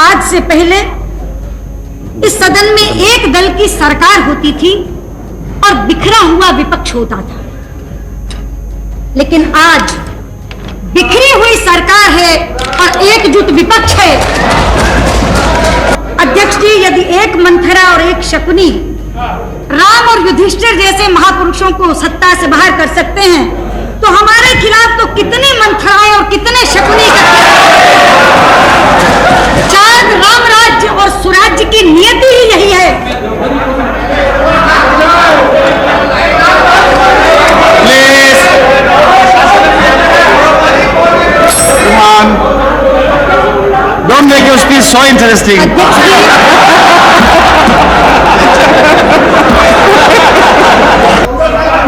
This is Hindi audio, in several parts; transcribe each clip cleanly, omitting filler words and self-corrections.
आज से पहले इस सदन में एक दल की सरकार होती थी और बिखरा हुआ विपक्ष होता था, लेकिन आज बिखरी हुई सरकार है और एकजुट विपक्ष है। अध्यक्ष जी, यदि एक मंथरा और एक शकुनी राम और युधिष्ठिर जैसे महापुरुषों को सत्ता से बाहर कर सकते हैं, तो हमारे खिलाफ तो कितनी मंथराएं और कितने शकुनी शायद राम राज्य और सुराज्य की नियति ही यही है। Don't make your speech so interesting.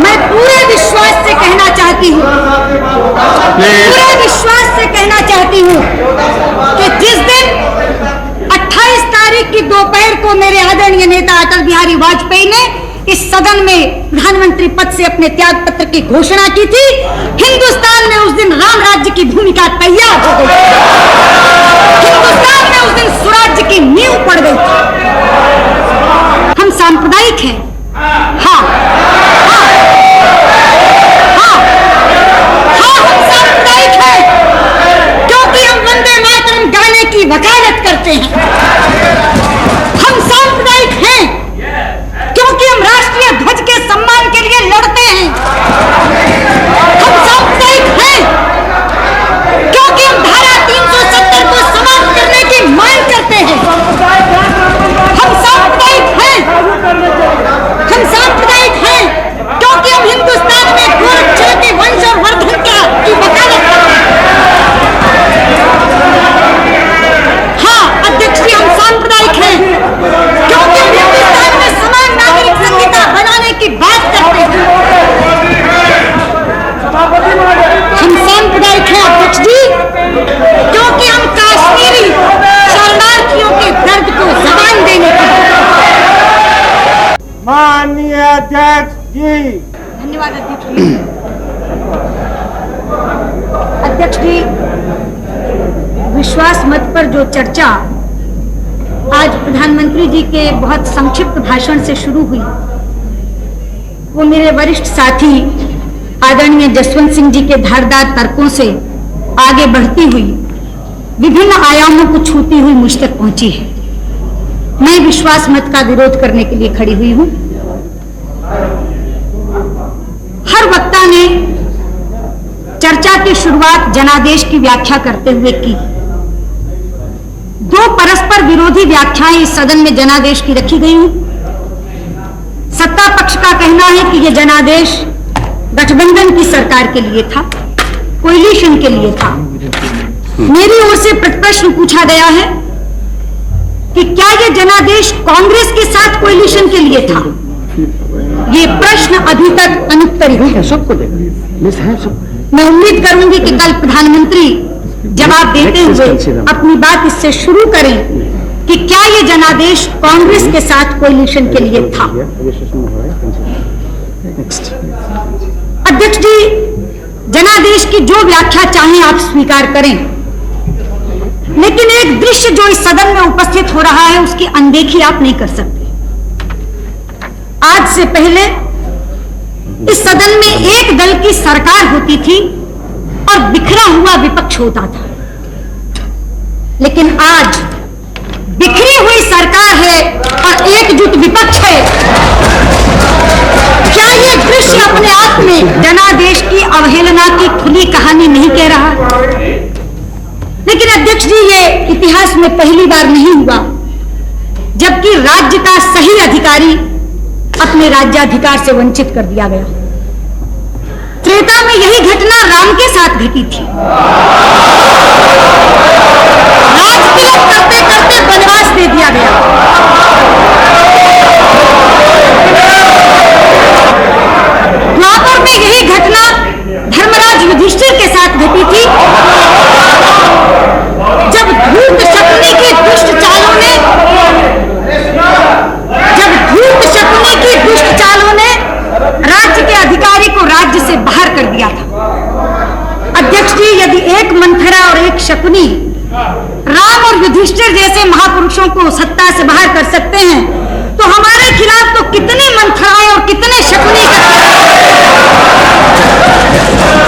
मैं पूरे विश्वास से कहना चाहती हूँ, पूरे विश्वास से कहना चाहती हूँ कि जिस दिन 28 तारीख की दोपहर को मेरे आदरणीय नेता अटल बिहारी वाजपेयी ने इस सदन में प्रधानमंत्री पद से अपने त्याग पत्र की घोषणा की थी, हिंदुस्तान में उस दिन राम राज्य की भूमिका तैयार हो गई। हिंदुस्तान में उस दिन स्वराज्य की नींव पड़ गई थी। हम सांप्रदायिक हैं, हाँ हाँ हाँ हाँ, हम सांप्रदायिक हैं क्योंकि हम वंदे मातरम गाने की वकालत करते हैं। हम सांप्रदायिक हैं क्योंकि हम राष्ट्रीय ध्वज के सम्मान के लिए लड़ते हैं। हम सांप्रदायिक हैं क्योंकि हम धारा 370 को समाप्त करने की मांग करते हैं। हम सांप्रदायिक हैं, हम सांप्रदायिक हैं क्योंकि हम हिंदुस्तान में गोरक्षण के वंश और वर्धन की वकालत करते हैं। हाँ अध्यक्ष जी, हम सांप्रदायिक हैं क्योंकि हम हिंदुस्तान में समान नागरिक संहिता बनाने की बात करते हैं। हम सांप्रदायिक हैं अध्यक्ष जी क्योंकि हम कश्मीरी शरणार्थियों के दर्द को जबान देने की। माननीय अध्यक्ष जी। धन्यवाद अध्यक्ष जी। अध्यक्ष जी, विश्वास मत पर जो चर्चा आज प्रधानमंत्री जी के बहुत संक्षिप्त भाषण से शुरू हुई, वो मेरे वरिष्ठ साथी आदरणीय जसवंत सिंह जी के धारदार तर्कों से आगे बढ़ती हुई विभिन्न आयामों को छूती हुई मुझ तक पहुंची है। मैं विश्वास मत का विरोध करने के लिए खड़ी हुई हूं। हर वक्ता ने चर्चा की शुरुआत जनादेश की व्याख्या करते हुए की। दो परस्पर विरोधी व्याख्याएं इस सदन में जनादेश की रखी गई हैं। सत्ता पक्ष का कहना है कि यह जनादेश गठबंधन की सरकार के लिए था, कोएलिशन के लिए था। मेरी ओर से प्रश्न पूछा गया है कि क्या यह जनादेश कांग्रेस के साथ कोएलिशन के लिए था? ये प्रश्न अभी तक अनुत्तरित है। सबको मैं उम्मीद करूंगी कि कल प्रधानमंत्री जवाब देते हुए अपनी बात इससे शुरू करें कि क्या यह जनादेश कांग्रेस के साथ कोएलिशन के लिए था। अध्यक्ष जी, जनादेश की जो व्याख्या चाहें आप स्वीकार करें, लेकिन एक दृश्य जो इस सदन में उपस्थित हो रहा है उसकी अनदेखी आप नहीं कर सकते। आज से पहले इस सदन में एक दल की सरकार होती थी और बिखरा हुआ विपक्ष होता था, लेकिन आज बिखरी हुई सरकार है और एकजुट विपक्ष है। क्या ये दृश्य अपने आप में जनादेश की अवहेलना की खुली कहानी नहीं कह रहा? लेकिन अध्यक्ष जी, ये इतिहास में पहली बार नहीं हुआ जबकि राज्य का सही अधिकारी अपने राज्याधिकार से वंचित कर दिया गया। त्रेता में यही घटना राम के साथ घटी थी। राजतिलक करते करते वनवास दे दिया गया। द्वापर में यही घटना धर्मराज युधिष्ठिर के साथ घटी थी, जब धूर्त शकुनी की दुष्ट चालों ने राज्य के अधिकारी को राज्य से बाहर कर दिया था। अध्यक्ष जी, यदि एक मंथरा और एक शकुनी राम और युधिष्ठिर जैसे महापुरुषों को सत्ता से बाहर कर सकते हैं, तो हमारे खिलाफ तो कितने मंथराए और कितने शकुनी करते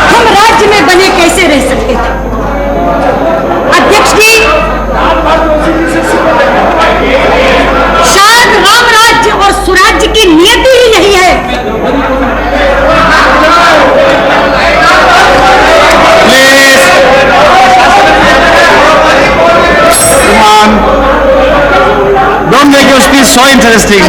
हम राज्य में बने कैसे रह सकते थे। अध्यक्ष जी, शायद राम राज्य और सुराज्य की नियति ही यही है। Don't make your speech so interesting.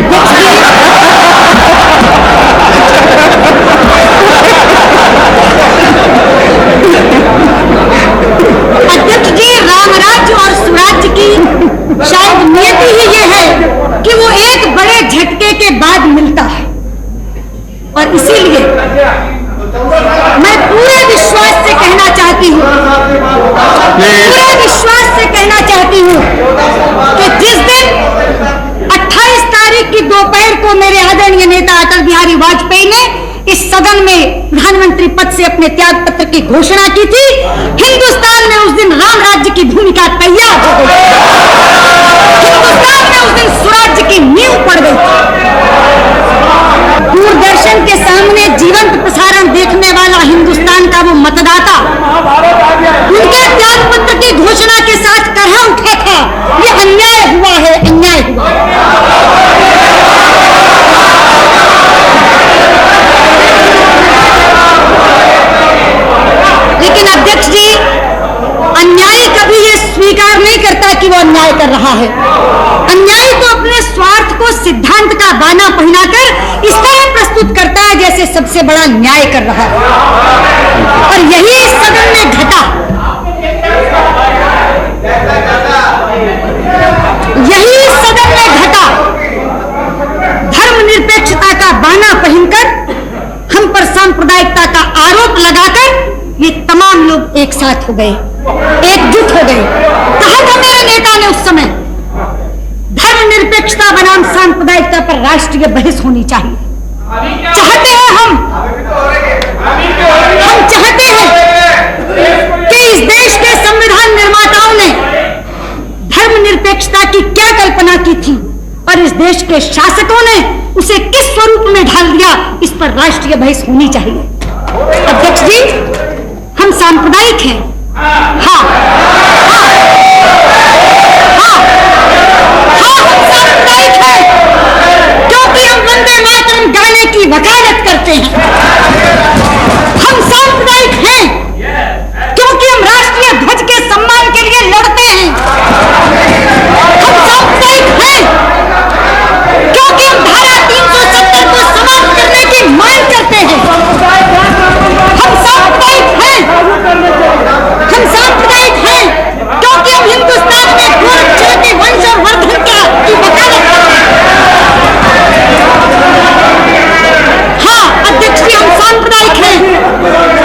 अध्यक्ष जी, राम राज्य और सुराज्य की शायद नियति ही ये है कि वो एक बड़े झटके के बाद मिलता है, और इसीलिए मैं पूरे विश्वास से कहना चाहती हूँ, कि जिस दिन 28 तारीख की दोपहर को मेरे आदरणीय नेता अटल बिहारी वाजपेयी ने इस सदन में प्रधानमंत्री पद से अपने त्याग पत्र की घोषणा की थी, हिंदुस्तान में उस दिन राम राज्य की भूमिका तैयार हो गई। हिंदुस्तान में उस दिन स्वराज्य की नींव पड़ गई। दूरदर्शन के सामने जीवंत प्रसारण देखने वाला हिंदुस्तान का वो मतदाता उनके त्याग पत्र की घोषणा के साथ कहा उठा था, ये अन्याय हुआ है, अन्याय हुआ। लेकिन अध्यक्ष जी, अन्यायी कभी ये स्वीकार नहीं करता कि वो अन्याय कर रहा है। अन्यायी तो अपने स्वार्थ को सिद्धांत का बाना पहनाकर इस तरह प्रस्तुत करता है जैसे सबसे बड़ा न्याय कर रहा है, और यही इस सदन में घटा। यही इस सदन में घटा। धर्मनिरपेक्षता का बाना पहनकर हम पर सांप्रदायिकता का आरोप लगाकर ये तमाम लोग एक साथ हो गए, एकजुट हो गए। कहा था मेरे नेता ने उस समय, धर्मनिरपेक्षता बनाम सांप्रदायिकता पर राष्ट्रीय बहस होनी चाहिए। चाहते हैं हम चाहते हैं कि इस देश के संविधान निर्माताओं ने धर्मनिरपेक्षता की क्या कल्पना की थी और इस देश के शासकों ने उसे किस स्वरूप में ढाल दिया, इस पर राष्ट्रीय बहस होनी चाहिए। अध्यक्ष जी, हम सांप्रदायिक हैं, हाँ, हम सांप्रदायिक हैं, क्योंकि हम वंदे मातरम गाने की वकालत करते हैं। हम सांप्रदायिक हैं क्योंकि हम राष्ट्रीय ध्वज के सम्मान के लिए लड़ते हैं। हम सांप्रदायिक हैं क्योंकि हम धारा 370 को समाप्त करने की मांग करते हैं। हम सांप्रदायिक हैं क्योंकि हम हिंदुस्तान में गोरख जाति वंश और वर्धन की वकालत करते हैं। हाँ अध्यक्ष जी, हम सांप्रदायिक हैं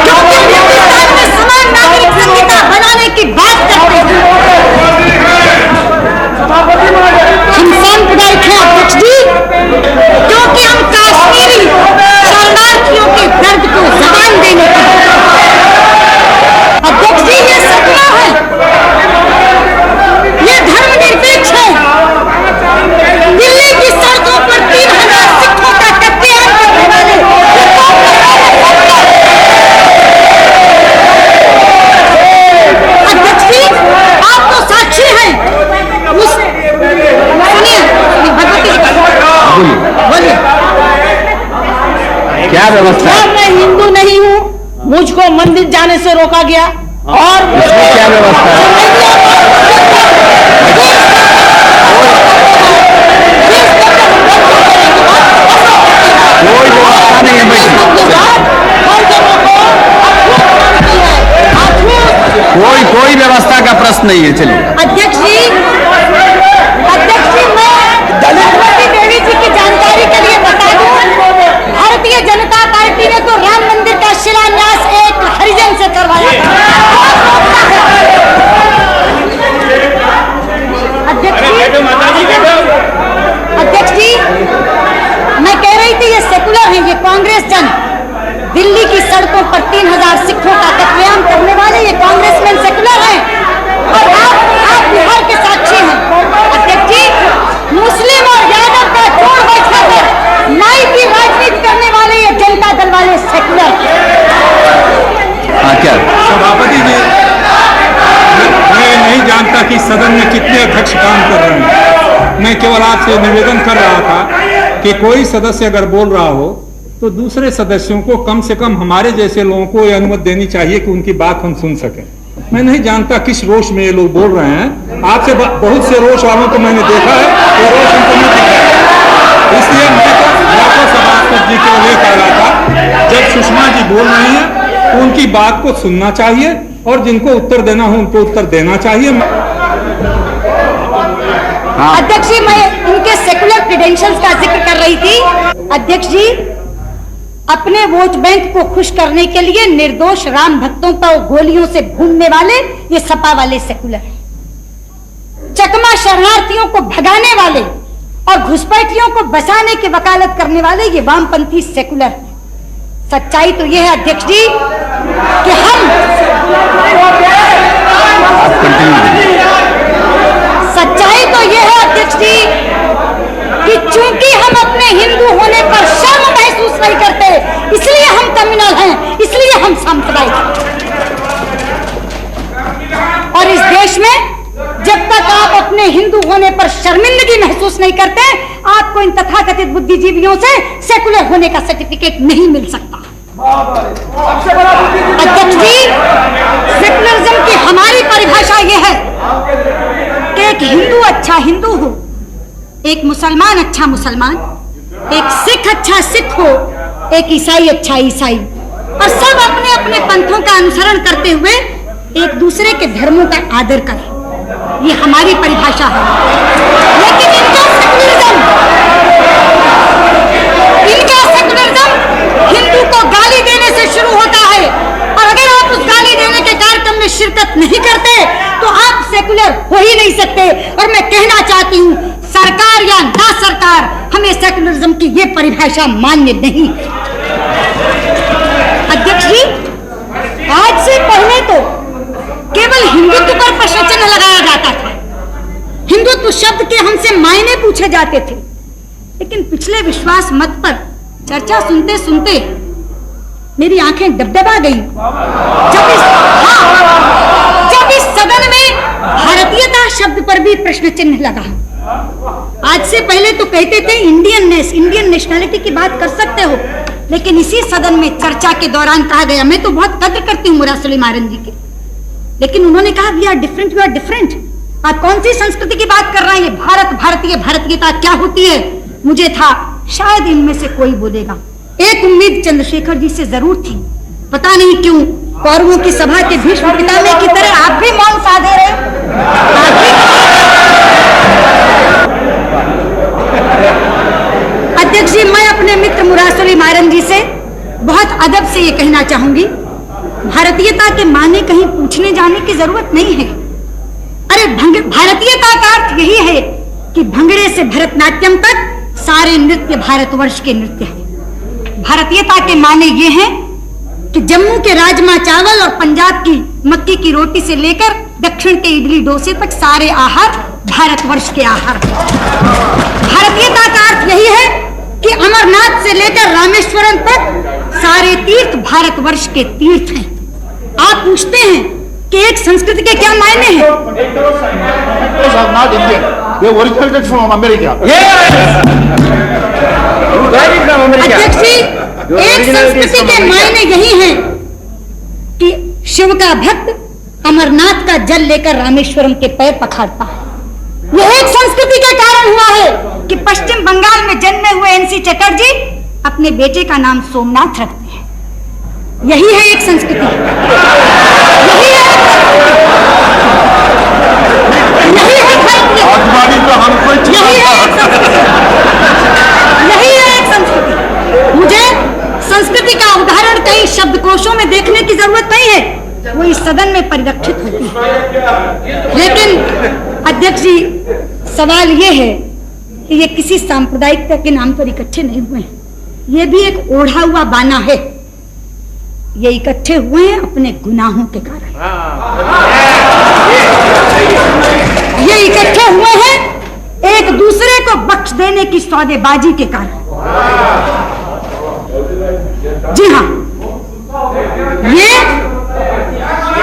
क्योंकि हम हिंदुस्तान में समान नागरिक संहिता बनाने की बात करते हैं। हम सांप्रदायिक हैं अध्यक्ष जी क्योंकि हम कश्मीरी शरणार्थियों के दर्द को जबान देने की। अध्यक्ष जी, ये सपना है, ये धर्मनिरपेक्ष है। दिल्ली की सड़कों पर 3000 सिखों का कत्लेआम करने वाले अध्यक्ष जी, आप तो साक्षी हैं। सुनिए भगवती जी, बोलिए क्या व्यवस्था? मैं हिंदू नहीं हूँ, मुझको मंदिर जाने से रोका गया। और क्या व्यवस्था कोई व्यवस्था नहीं है, कोई व्यवस्था का प्रश्न नहीं है। चलिए अध्यक्ष जी, मैं भगवती देवी जी की जानकारी के लिए बता दूं, भारतीय जनता पार्टी ने तो राम मंदिर का शिलान्यास एक हरिजन से करवाया था। अध्यक्ष जी, मैं कह रही थी ये सेकुलर है, ये कांग्रेस जन। दिल्ली की सड़कों पर 3000 सिखों का कत्लेआम करने वाले ये कांग्रेसमैन सेकुलर हैं, और आप जितने अध्यक्ष काम कर रहे हैं, मैं केवल आपसे निवेदन कर रहा था कि कोई सदस्य अगर बोल रहा हो तो दूसरे सदस्यों को कम से कम हमारे जैसे लोगों को यह अनुमति देनी चाहिए कि उनकी बात हम सुन सकें। मैं नहीं जानता किस रोष में ये लोग बोल रहे हैं। आपसे बहुत से रोष वालों को मैंने देखा है, ये रोष उनको नहीं दिख रहा है। इसलिए मैं तो सभापति जी को ये कह रहा था, जब सुषमा जी बोल रही हैं तो उनकी बात को सुनना चाहिए और जिनको उत्तर देना हो उनको उत्तर देना चाहिए। अध्यक्ष जी, मैं उनके सेकुलर क्रेडेंशियल्स का जिक्र कर रही थी। अध्यक्ष जी, अपने वोट बैंक को खुश करने के लिए निर्दोष राम भक्तों पर गोलियों से भूनने वाले ये सपा वाले सेकुलर हैं। चकमा शरणार्थियों को भगाने वाले और घुसपैठियों को बचाने की वकालत करने वाले ये वामपंथी सेकुलर हैं। सच्चाई तो यह है अध्यक्ष जी कि सच्चाई तो यह है अध्यक्ष जी कि चूंकि हम अपने हिंदू होने पर शर्म महसूस नहीं करते, इसलिए हम कम्युनल हैं, इसलिए हम सांप्रदायिक हैं। और इस देश में जब तक आप अपने हिंदू होने पर शर्मिंदगी महसूस नहीं करते, आपको इन तथाकथित बुद्धिजीवियों से सेकुलर होने का सर्टिफिकेट नहीं मिल सकता। अध्यक्ष जी, सेकुलरिज्म की हमारी परिभाषा यह है कि एक हिंदू अच्छा हिंदू हो, एक मुसलमान अच्छा मुसलमान, एक सिख अच्छा सिख हो, एक ईसाई अच्छा ईसाई, और सब अपने अपने पंथों का अनुसरण करते हुए एक दूसरे के धर्मों का आदर करें। ये हमारी परिभाषा है। लेकिन इनका सेकुलरिज्म हिंदू को गाली देने से शुरू होता है, और अगर आप उस गाली देने के कार्यक्रम में शिरकत नहीं करते तो आप सेकुलर हो ही नहीं सकते। और मैं कहना चाहती हूं, सरकार या ना सरकार, हमें सेकुलरिज्म की ये परिभाषा मान्य नहीं है। अध्यक्ष जी, आज से पहले तो केवल हिंदुत्व पर प्रश्न चिन्ह लगाया जाता था, हिंदुत्व शब्द के हमसे मायने पूछे जाते थे। लेकिन पिछले विश्वास मत पर चर्चा सुनते सुनते मेरी आंखें डबडबा गई जब इस सदन में भारतीयता शब्द पर भी प्रश्न चिन्ह लगा। आज से पहले तो कहते थे इंडियन नेशनलिटी की बात कर सकते हो, लेकिन इसी सदन में चर्चा के दौरान कहा गया, मैं तो बहुत कद्र करती हूँ मुरासली मारन जी के, लेकिन उन्होंने कहा we are different, we are different. आप कौन सी संस्कृति की बात कर रहे हैं? ये भारत, भारतीयता क्या होती है? मुझे था शायद इनमें से कोई बोलेगा। एक उम्मीद चंद्रशेखर जी से जरूर थी, पता नहीं क्यों कौरवों की सभा के भीष्म पितामह की तरह आप भी मौन साधे रहे। अध्यक्ष जी, मैं अपने मित्र मुरासली मारन जी से बहुत अदब से ये कहना चाहूंगी, भारतीयता के माने कहीं पूछने जाने की जरूरत नहीं है। अरे भारतीयता का अर्थ यही है कि भंगड़े से भरतनाट्यम तक सारे नृत्य भारतवर्ष के नृत्य हैं। भारतीयता के माने ये हैं कि जम्मू के राजमा चावल और पंजाब की मक्की की रोटी से लेकर दक्षिण के इडली डोसे तक सारे आहार भारतवर्ष के आहार। भारतीयता का अर्थ यही है कि अमरनाथ से लेकर रामेश्वरम तक सारे तीर्थ भारतवर्ष के तीर्थ हैं। आप पूछते हैं कि एक संस्कृति के क्या मायने हैं? अध्यक्ष जी, एक संस्कृति के मायने यही हैं कि शिव का भक्त अमरनाथ का जल लेकर रामेश्वरम के पैर पखारता है। यह एक संस्कृति के कारण हुआ है कि पश्चिम बंगाल में जन्मे हुए एनसी चटर्जी अपने बेटे का नाम सोमनाथ रखते हैं। यही है एक संस्कृति, यही है एक संस्कृति। मुझे संस्कृति का उदाहरण कई शब्दकोशों में देखने की जरूरत नहीं है, वो इस सदन में परिलक्षित होती है। लेकिन अध्यक्ष जी, सवाल ये है कि ये किसी सांप्रदायिकता के नाम पर इकट्ठे नहीं हुए हैं, ये भी एक ओढ़ा हुआ बाना है। ये इकट्ठे हुए हैं अपने गुनाहों के कारण, ये इकट्ठे हुए हैं एक दूसरे को बख्श देने की सौदेबाजी के कारण। जी हाँ, ये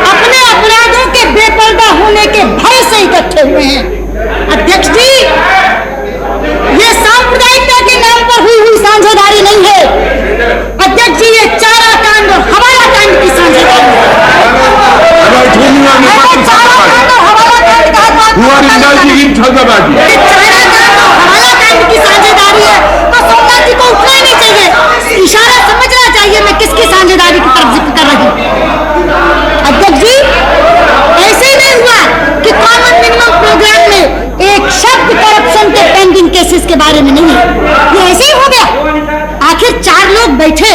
अपने अपराधों के बेपर्दा शर्मिंदा होने के भय से इकट्ठे हुए हैं। अध्यक्ष जी, ये सांप्रदायिकता के नाम पर हुई साझेदारी नहीं है। अध्यक्ष जी, ये चारा कांड और हवाला कांड की साझेदारी है। की साझेदारी है तो सोमनाथ जी को उठना ही नहीं चाहिए, इशारा समझना चाहिए मैं किसकी साझेदारी की तरफ जिक्र कर रही हूँ। अध्यक्ष जी, ऐसे ही नहीं हुआ कि कॉमन मिनिमम प्रोग्राम में एक शब्द करप्शन के पेंडिंग केसेस के बारे में नहीं है, ये ऐसे ही हो गया। आखिर 4 लोग बैठे,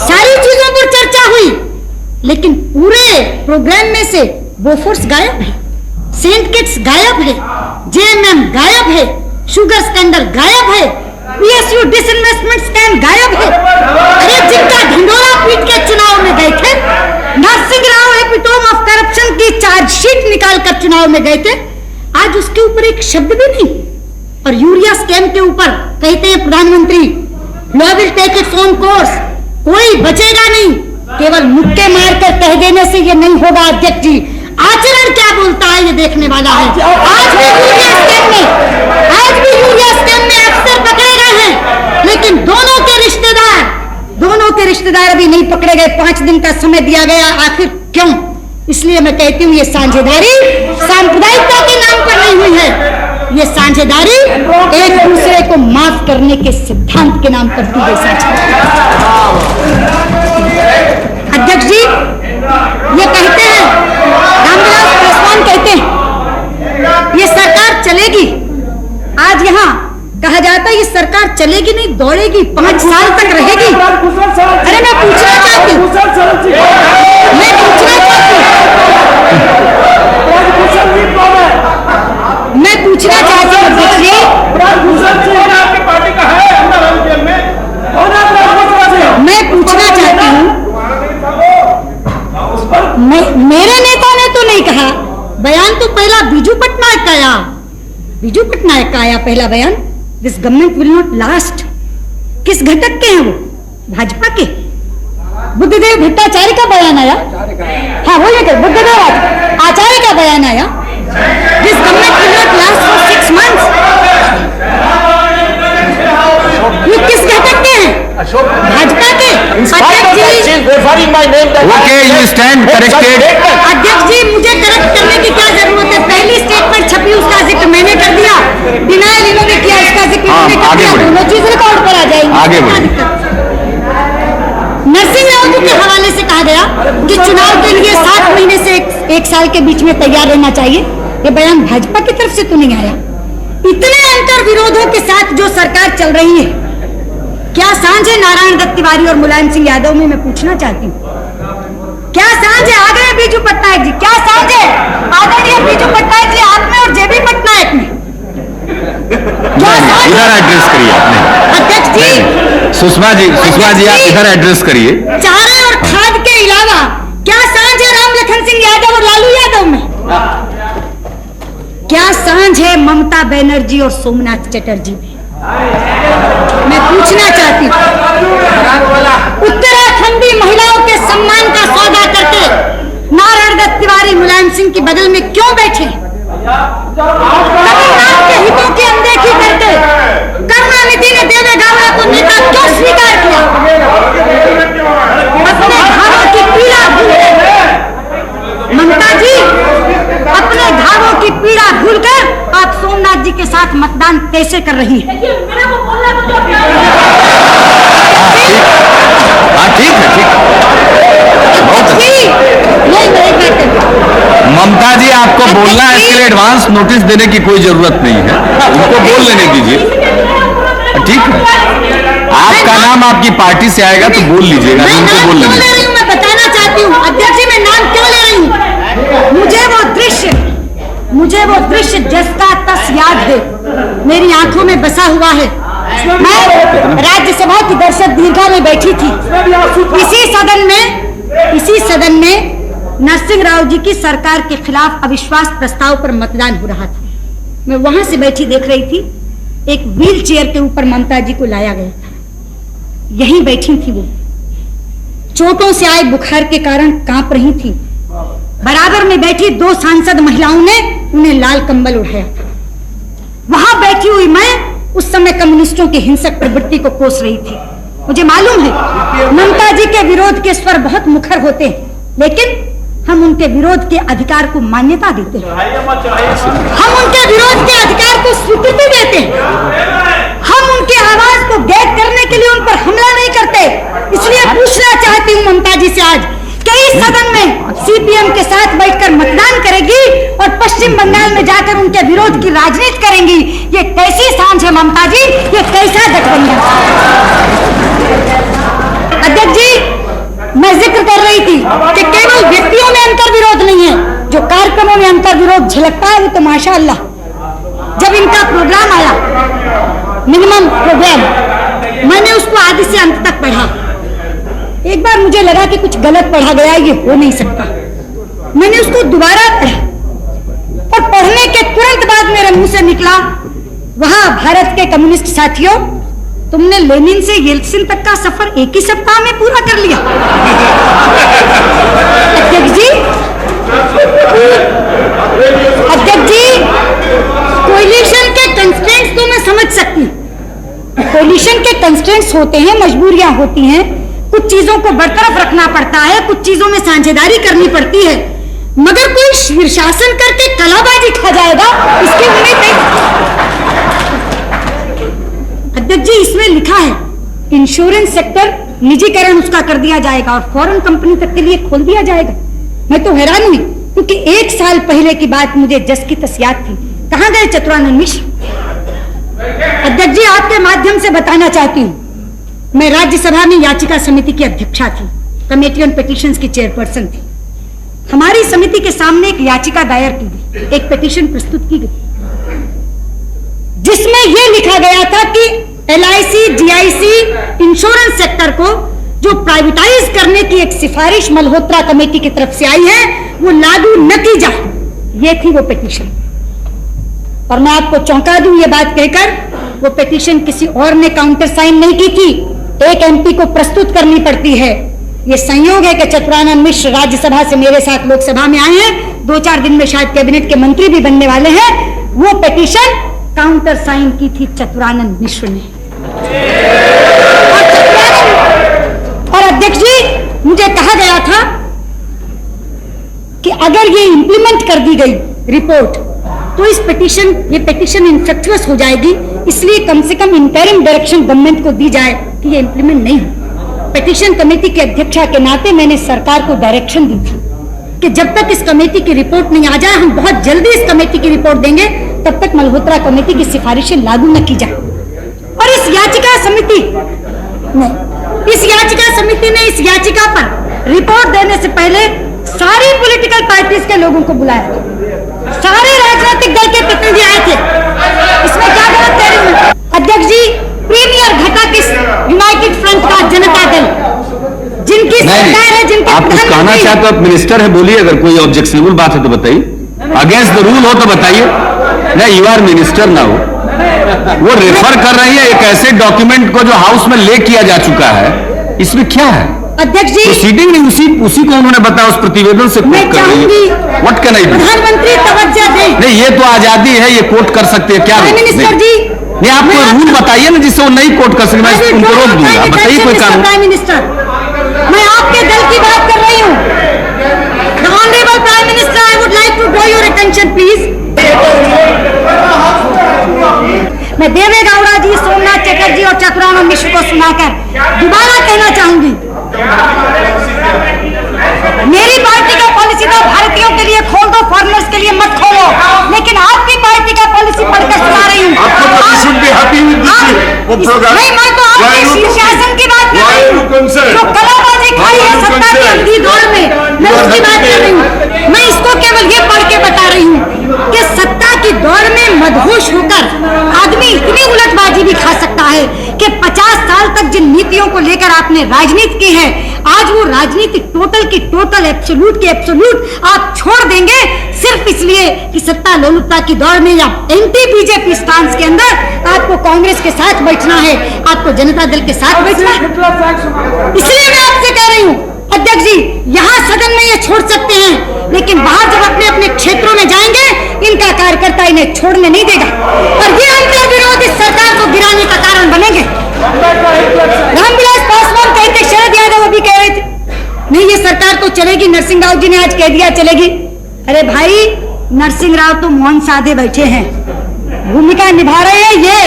सारी चीजों पर चर्चा हुई, लेकिन पूरे प्रोग्राम में से बोफोर्स गायब है, सेंट किट्स गायब है, जेएमएम गायब है, शुगर स्कैंडल गायब है, पीएसयू डिसइन्वेस्टमेंट स्कैम गायब है। अरे जिनका ढिंडोरा पीट के चुनाव में गए थे, Narasimha Rao epitome of corruption की चार्जशीट निकालकर चुनाव में गए थे, आज उसके ऊपर एक शब्द भी नहीं। और यूरिया स्कैम के ऊपर कहते हैं प्रधानमंत्री, law will take its own course, कोई बचेगा नहीं। केवल मुक्के मारकर कह देने से ये नहीं होगा अध्यक्ष जी, आचरण क्या बोलता है ये देखने वाला है। आज भी यूरिया स्कैम में अफसर पकड़े गए हैं, लेकिन दोनों के रिश्तेदार अभी नहीं पकड़े गए। 5 दिन का समय दिया गया, आखिर क्यों? इसलिए मैं कहती हूँ ये साझेदारी सांप्रदायिकता के नाम पर नहीं हुई है, ये साझेदारी एक दूसरे को माफ करने के सिद्धांत के नाम पर की गई साझेदारी। अध्यक्ष जी, ये कहते हैं, रामविलास पासवान कहते हैं ये सरकार चलेगी। आज यहाँ कहा जाता है ये सरकार चलेगी नहीं, दौड़ेगी, 5 साल तक रहेगी। अरे मैं पूछना चाहती हूँ मेरे नेता ने तो नहीं कहा, बयान तो पहला बीजू पटनायक का आया, पहला बयान, this government will not last. किस घटक के हैं वो? भाजपा के। बुद्धदेव भट्टाचार्य का बयान आया, हाँ वो ये बुद्धदेव आचार्य का बयान आया, this government will not last for 6 months। ये किस घटक के हैं? भाजपा के। Okay, you stand corrected. अध्यक्ष जी, मुझे करेक्ट करने की क्या जरूरत है? पहली स्टेटमेंट छपी, उसका जिक्र मैंने कर दिया, डिनायल इन्होंने किया, इसका जिक्र मैंने कर दिया, दोनों चीज रिकॉर्ड पर आ जाएंगी। आगे बढ़िए। नरसिंह राव जी के हवाले से कहा गया कि चुनाव के लिए 7 महीने से 1 साल के बीच में तैयार रहना चाहिए। ये बयान भाजपा की तरफ से तो नहीं आया। इतने अंतर विरोधों के साथ जो सरकार चल रही है, क्या सांझ है नारायण दत्त तिवारी और मुलायम सिंह यादव में? मैं पूछना चाहती हूँ, क्या सांझ है? आ गए बीजू पटनायक जी, क्या सांझ है आदरणीय बीजू पटनायक जी आप में और जेबी पटनायक में? इधर एड्रेस करिए आपने। अध्यक्ष जी, सुषमा जी आप इधर एड्रेस करिए। चारे और खाद के अलावा क्या सांझ है राम लखन सिंह यादव और लालू यादव में? क्या सांझ है ममता बनर्जी और सोमनाथ चटर्जी में? मैं पूछना चाहती हूँ, उत्तराखंडी महिलाओं के सम्मान का सौदा करके नारायण दत्त तिवारी मुलायम सिंह की बगल में क्यों बैठे? तमिलनाडु के हितों की अनदेखी करके करुणानिधि ने देवे गौड़ा को नेता क्यों स्वीकार किया? अपने घरों की पीड़ा भूलकर ममता जी, अपने घरों की पीड़ा भूलकर आप सोमनाथ जी के साथ मतदान कैसे कर रही है? ठीक है। ममता जी, आपको बोलना है, इसके लिए एडवांस नोटिस देने की कोई जरूरत नहीं है, उनको बोल लेने दीजिए। ठीक है, आपका नाम आपकी पार्टी से आएगा तो बोल लीजिएगा, उनको बोल लेने दीजिए। मैं बताना चाहती हूँ अध्यक्ष जी, मैं नाम क्यों ले रही हूँ? मुझे वो दृश्य जिसका तस याद है, मेरी आंखों में बसा हुआ है। मैं राज्यसभा की दर्शक दीर्घा में बैठी थी, इसी सदन में नरसिंह राव जी की सरकार के खिलाफ अविश्वास प्रस्ताव पर मतदान हो रहा था। मैं वहां से बैठी देख रही थी, एक व्हील चेयर के ऊपर ममता जी को लाया गया था, यहीं बैठी थी वो, चोटों से आए बुखार के कारण कांप रही थी। बराबर में बैठी 2 सांसद महिलाओं ने उन्हें लाल कंबल उड़ाया था। वहां बैठी हुई मैं उस समय कम्युनिस्टों की हिंसक प्रवृत्ति को कोस रही थी। मुझे मालूम है ममता जी के विरोध के स्वर बहुत मुखर होते हैं, लेकिन हम उनके विरोध के अधिकार को मान्यता देते हैं, हम उनके विरोध के अधिकार को स्वीकृति देते हैं, हम उनकी आवाज को गैद करने के लिए उन पर हमला नहीं करते। इसलिए पूछना चाहती हूँ ममता जी से आज कि इस सदन में सीपीएम के साथ बैठकर मतदान करेगी और पश्चिम बंगाल में जाकर उनके विरोध की राजनीति करेंगी। ये कैसी सांझ है ममता जी, ये कैसा गठबंधन? अध्यक्ष जी, मैं जिक्र कर रही थी कि केवल व्यक्तियों में अंतर विरोध नहीं है, जो कार्यक्रमों में अंतर विरोध झलकता है वो तो माशाअल्लाह। जब इनका प्रोग्राम आया, मिनिमम प्रोग्राम, मैंने उसको आदि से अंत तक पढ़ा। एक बार मुझे लगा कि कुछ गलत पढ़ा गया, ये हो नहीं सकता। मैंने उसको दोबारा पढ़ा और पढ़ने के तुरंत बाद मेरे मुंह से निकला, वहां भारत के कम्युनिस्ट साथियों, तुमने लेनिन से येल्त्सिन तक का सफर एक ही सप्ताह में पूरा कर लिया। अध्यक्ष जी, कोलिशन के कंस्ट्रेंट्स तो मैं समझ सकती हूँ। कोलिशन के कंस्ट्रेंट्स होते हैं, मजबूरियां होती हैं, कुछ चीजों को बरतरफ रखना पड़ता है, कुछ चीजों में साझेदारी करनी पड़ती है, मगर कोई शीर्षासन करके कलाबाजी खा जाएगा इसकी उम्मीद नहीं। अध्यक्ष जी, इसमें लिखा है इंश्योरेंस सेक्टर निजीकरण उसका कर दिया जाएगा और फॉरेन कंपनी तक के लिए खोल दिया जाएगा। मैं तो हैरान हुई, क्योंकि 1 साल पहले की बात मुझे जस की तस याद थी। कहां गए चतुरानंद मिश्र? अध्यक्ष जी, आपके माध्यम से बताना चाहती हूं, मैं राज्यसभा में याचिका समिति की अध्यक्षा थी, कमेटी ऑन पिटीशंस की चेयरपर्सन थी। हमारी समिति के सामने एक याचिका दायर की गई, एक पिटीशन प्रस्तुत की गई, जिसमें यह लिखा गया था कि LIC, GIC इंश्योरेंस सेक्टर को जो प्राइवेटाइज करने की एक सिफारिश मल्होत्रा कमेटी की तरफ से आई है, वो लागू न की जाए। यह थी वो पिटीशन। और मैं आपको चौंका दूं ये बात कहकर, वो पिटीशन किसी और ने काउंटर साइन नहीं की थी, एक MP को प्रस्तुत करनी पड़ती है। ये संयोग है कि चतुरानंद मिश्र राज्यसभा से मेरे साथ लोकसभा में आए हैं, 2-4 दिन में शायद कैबिनेट के मंत्री भी बनने वाले हैं। वो पिटीशन काउंटर साइन की थी चतुरानंद मिश्र ने। और अध्यक्ष जी, मुझे कहा गया था कि अगर ये इंप्लीमेंट कर दी गई रिपोर्ट, तो ये पिटीशन इनफ्रक्चुअस हो जाएगी, इसलिए कम से कम इंटरिम डायरेक्शन गवर्नमेंट को दी जाए कि ये इंप्लीमेंट नहीं हो। पिटीशन कमेटी के अध्यक्षा के नाते मैंने सरकार को डायरेक्शन दी थी कि जब तक इस कमेटी की रिपोर्ट नहीं आ जाए, हम बहुत जल्दी इस कमेटी की रिपोर्ट देंगे, तब तक मल्होत्रा कमेटी की सिफारिशें लागू न की जाए। और इस याचिका समिति ने इस याचिका पर रिपोर्ट देने से पहले सारी पॉलिटिकल पार्टीज के लोगों को बुलाया था, सारे राजनीतिक दल के प्रतिनिधि आए थे। इसमें क्या गलत कह रही हूं? अध्यक्ष जी, प्रीमियर घटक इस यूनाइटेड फ्रंट का जनता दल, जिनकी सरकार है, जिनके आप कुछ कहना चाहते हो, आप मिनिस्टर है, बोलिए। अगर कोई ऑब्जेक्शनेबल बात है तो बताइए, अगेंस्ट द रूल हो तो बताइए। नहीं, यू आर मिनिस्टर ना हो। वो रेफर कर रही है एक ऐसे डॉक्यूमेंट को जो हाउस में ले किया जा चुका है, इसमें क्या है? अध्यक्ष जी, प्रोसीडिंग नहीं, उसी को उन्होंने बताया, उस प्रतिवेदन से कोट कर रही है। What can I do? प्रधानमंत्री तवज्जो दें। नहीं, ये तो आजादी है, ये कोट कर सकते हैं। क्या मिनिस्टर जी, नहीं, आप कोई रूल बताइए ना जिससे वो नहीं कोट कर सके, मैं उनको रोक दूंगा। बताइए कोई कानून। प्राइम मिनिस्टर, मैं आपके दल की बात कर रही हूँ। The honourable prime minister, I would like to draw your attention please. मैं देवे गौड़ा जी, सोमनाथ चटर्जी और चतुरानंद मिश्र को सुनाकर दोबारा कहना चाहूंगी, मेरी पार्टी का पॉलिसी तो भारतीयों के लिए खोल दो, फॉरेनर्स के लिए मत खोलो, लेकिन आपकी पार्टी का पॉलिसी पढ़कर सुना रही हूँ। नहीं, मैं तो आपके शीर्षासन की बात कर रही हूँ, जो कलाबाजी खाई है सत्ता की अवधि दौर में, मैं उसकी बात कर रही हूँ। मैं इसको केवल ये पढ़ के बता रही हूँ कि सत्ता की दौर में मदहोश होकर आदमी इतनी उलटबाजी भी खा सकता है कि 50 साल तक जिन नीतियों को लेकर आपने राजनीति की है, आज वो राजनीति टोटल की टोटल, एब्सोल्यूट की एब्सोल्यूट आप छोड़ देंगे, सिर्फ इसलिए कि सत्ता लोलुपता की दौर में या एंटी बीजेपी स्टांस के अंदर आपको कांग्रेस के साथ बैठना है, आपको जनता दल के साथ बैठना है। इसलिए मैं आपसे कह रही हूँ अध्यक्ष जी यहाँ सदन में ये छोड़ सकते हैं, लेकिन बाहर जब अपने अपने क्षेत्रों में जाएंगे इनका कार्यकर्ता इन्हें छोड़ने नहीं देगा और ये अंतर विरोध इस सरकार को गिराने का कारण बनेंगे। रामविलास पासवान कहते, शरद यादव अभी कह रहे थे नहीं ये सरकार तो चलेगी, नरसिंह राव जी ने आज कह दिया चलेगी। अरे भाई नरसिंह राव तो मौन साधे बैठे हैं, भूमिका निभा रहे हैं ये,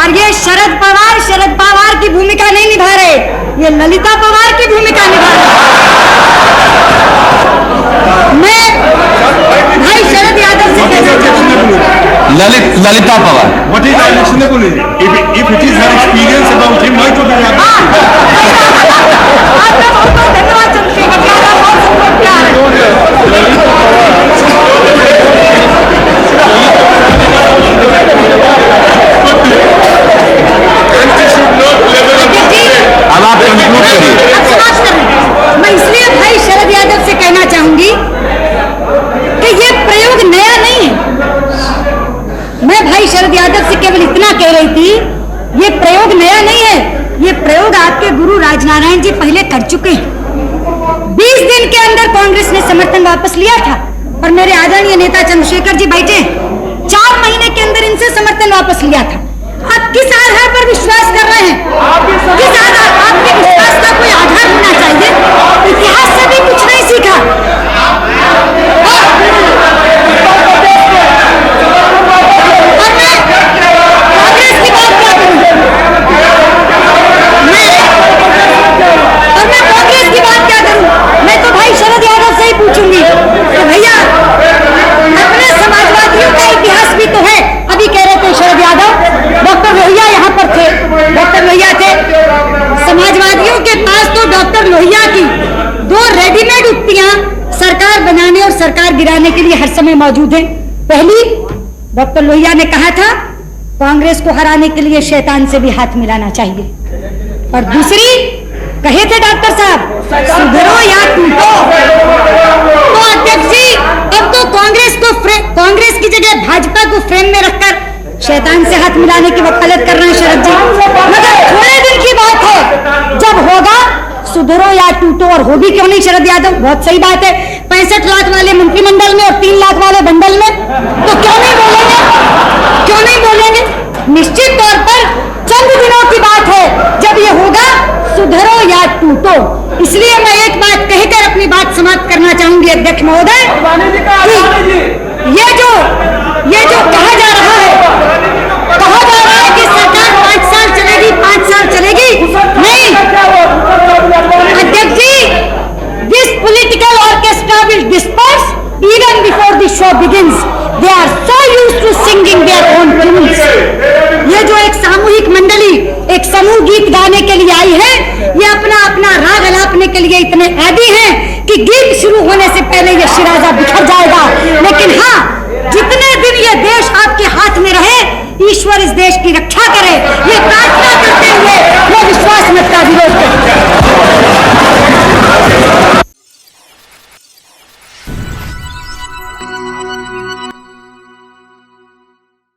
और ये शरद पवार की भूमिका नहीं निभा रहे, ये ललिता पवार की भूमिका निभा रहे। मैं भाई शरद यादव से कहना चाहूंगा, Lalita Pawar, What is unacceptable? If it is her experience about him, why to be आपका बहुत बहुत धन्यवाद चंद्रशेखर जी, आपका बहुत प्यार अब आप कंक्लूड करिए। मैं इसलिए भाई शरद यादव से कहना चाहूंगी कि ये प्रयोग नया नहीं है। मैं भाई शरद यादव से केवल इतना कह रही थी ये प्रयोग नया नहीं है, ये प्रयोग आपके गुरु राजनारायण जी पहले कर चुके हैं। 20 दिन के अंदर कांग्रेस ने समर्थन वापस लिया था और मेरे आदरणीय नेता चंद्रशेखर जी बैठे 4 महीने के अंदर इनसे समर्थन वापस लिया था। आप किस आधार पर विश्वास कर रहे हैं? किस आधार? आपके विश्वास का कोई आधार होना चाहिए। इतिहास से भी कुछ नहीं सीखा। और मैं कांग्रेस की बात क्या करूं? मैं कांग्रेस की बात क्या करूं? मैं तो भाई शरद यादव से ही पूछूंगी तो भैया अपने समाजवादियों का इतिहास भी तो है। अभी कह रहे थे शरद यादव, डॉक्टर लोहिया यहाँ पर थे, डॉक्टर लोहिया थे, समाजवादियों के पास तो डॉक्टर लोहिया की 2 रेडीमेड उक्तियां सरकार बनाने और सरकार गिराने के लिए हर समय मौजूद हैं। पहली, डॉक्टर लोहिया ने कहा था कांग्रेस को हराने के लिए शैतान से भी हाथ मिलाना चाहिए, और दूसरी कहे थे डॉक्टर साहब सुधरो या टूटो। तो अध्यक्ष जी अब तो कांग्रेस की जगह भाजपा को फ्रेम में रखकर शैतान से हाथ मिलाने की वकालत कर रहे हैं शरद जी। मगर थोड़े दिन की बात है, जब होगा सुधरो या टूटो, और होगी क्यों नहीं शरद यादव? बहुत सही बात है, 65 लाख वाले मंत्रिमंडल में और 3 लाख वाले बंडल में, तो क्यों नहीं बोलेंगे? क्यों नहीं बोलेंगे? निश्चित तौर पर चंद दिनों की बात है जब ये होगा सुधरो या टूटो। इसलिए मैं एक बात कहकर अपनी बात समाप्त करना चाहूंगी अध्यक्ष महोदय, ये जो कहा जा रहा है कि सरकार 5 साल चलेगी, 5 साल चलेगी, नहीं अध्यक्ष ji, this political orchestra will disperse even before the show begins. They are so used to singing their own tunes. ये जो एक सामूहिक मंडली एक समूह गीत गाने के लिए आई है, ये अपना अपना राग अलापने के लिए इतने आदी हैं कि गीत शुरू होने से पहले ये शिराजा बिखर जाएगा। लेकिन हाँ, जितने दिन ये देश आपके हाथ में रहे, ईश्वर इस देश की रक्षा करे, ये प्रार्थना